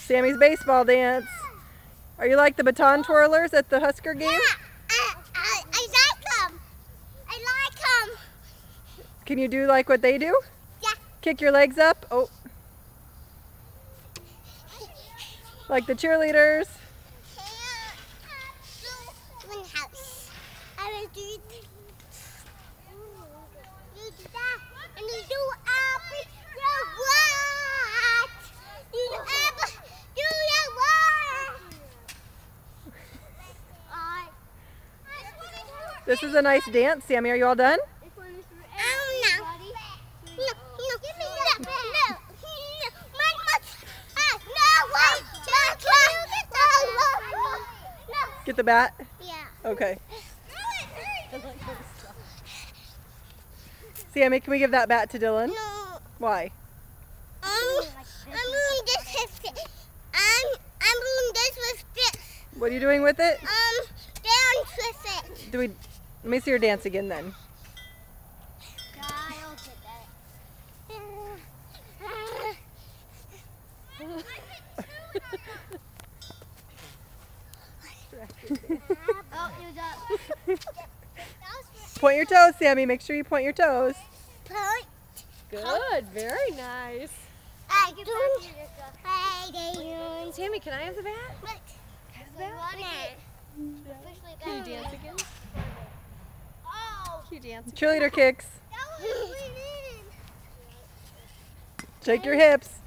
Sammy's baseball dance. Are you like the baton twirlers at the Husker game? Yeah, I like them. I like them. Can you do like what they do? Yeah. Kick your legs up? Oh. Like the cheerleaders? House. I will do that. And you do This is a nice dance. Sammy, are you all done? Get the bat? Yeah. Okay. Sammy, can we give that bat to Dylan? No. Why? I'm doing this with it. I'm doing this with this. What are you doing with it? Dance with it. Let me see your dance again then. Point your toes, Sammy. Make sure you point your toes. Good. Very nice. Sammy, can I have the bat? Can you dance again? Can you dance again? Cheerleader kicks. Shake your hips.